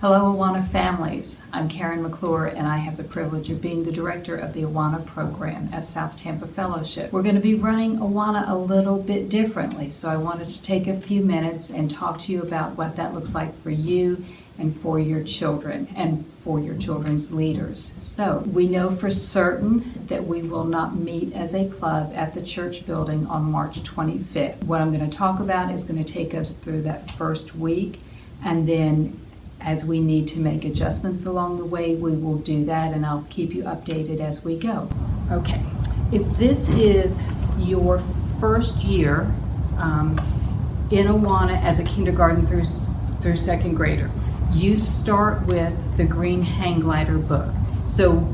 Hello Awana families, I'm Karen McClure and I have the privilege of being the director of the Awana program at South Tampa Fellowship. We're going to be running Awana a little bit differently, so I wanted to take a few minutes and talk to you about what that looks like for you and for your children and for your children's leaders. So we know for certain that we will not meet as a club at the church building on March 25th. What I'm going to talk about is going to take us through that first week, and then as we need to make adjustments along the way, we will do that, and I'll keep you updated as we go. Okay, if this is your first year in Awana as a kindergarten through second grader, you start with the green hang glider book. So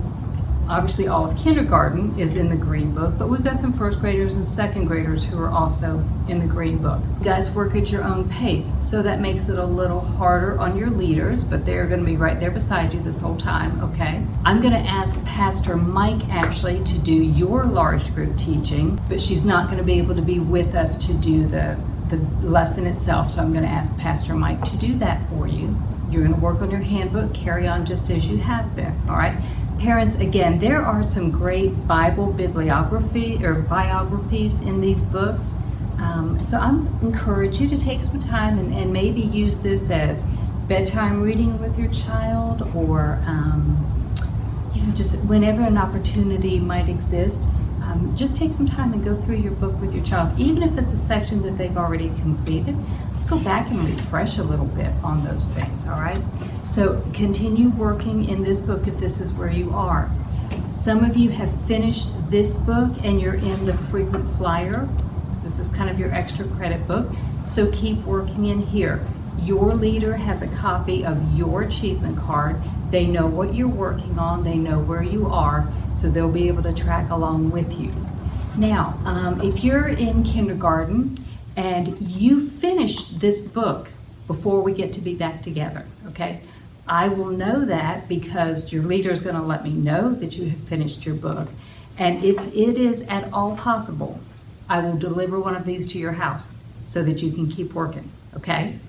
obviously all of kindergarten is in the green book, but we've got some first graders and second graders who are also in the green book. You guys work at your own pace, so that makes it a little harder on your leaders, but they're going to be right there beside you this whole time, okay? I'm going to ask Pastor Mike actually to do your large group teaching, but she's not going to be able to be with us to do the lesson itself, so I'm going to ask Pastor Mike to do that for you. You're going to work on your handbook, carry on just as you have been, all right? Parents, again, there are some great Bible bibliography or biographies in these books. So I'm encourage you to take some time and maybe use this as bedtime reading with your child, or just whenever an opportunity might exist. Just take some time and go through your book with your child, even if it's a section that they've already completed. Let's go back and refresh a little bit on those things, all right? So continue working in this book if this is where you are. Some of you have finished this book and you're in the frequent flyer. This is kind of your extra credit book, so keep working in here. Your leader has a copy of your achievement card. They know what you're working on, they know where you are, so they'll be able to track along with you. Now, if you're in kindergarten and you finish this book before we get to be back together, okay? I will know that because your leader is going to let me know that you have finished your book. And if it is at all possible, I will deliver one of these to your house so that you can keep working, okay?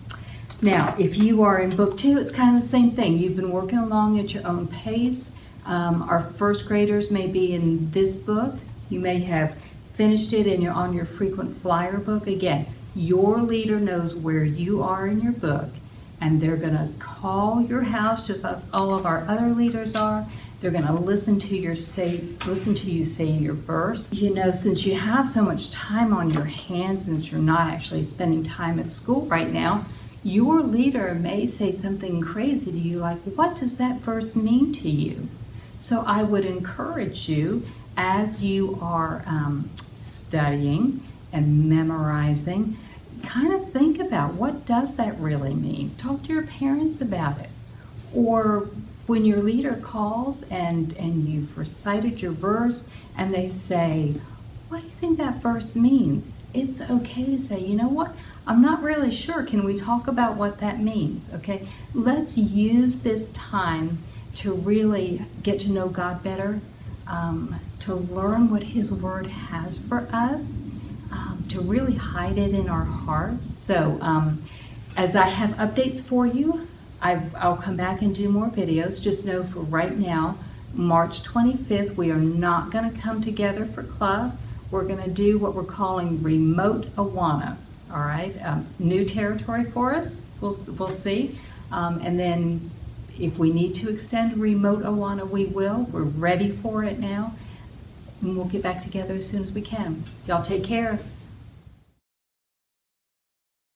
Now, if you are in book 2, it's kind of the same thing. You've been working along at your own pace. Our first graders may be in this book. You may have finished it and you're on your frequent flyer book. Again, your leader knows where you are in your book, and they're going to call your house just like all of our other leaders are. They're going to listen to you say your verse. You know, since you have so much time on your hands, since you're not actually spending time at school right now, your leader may say something crazy to you like, what does that verse mean to you? So I would encourage you, as you are studying and memorizing, kind of think about, what does that really mean? Talk to your parents about it. Or when your leader calls and you've recited your verse and they say, what do you think that verse means? It's okay to say, you know what? I'm not really sure. Can we talk about what that means? Okay, let's use this time to really get to know God better, to learn what His Word has for us, to really hide it in our hearts. So as I have updates for you, I'll come back and do more videos. Just know for right now, March 25th, we are not going to come together for club. We're going to do what we're calling remote Awana. All right, new territory for us. We'll see. And then if we need to extend remote Awana, we will. We're ready for it now. And we'll get back together as soon as we can. Y'all take care.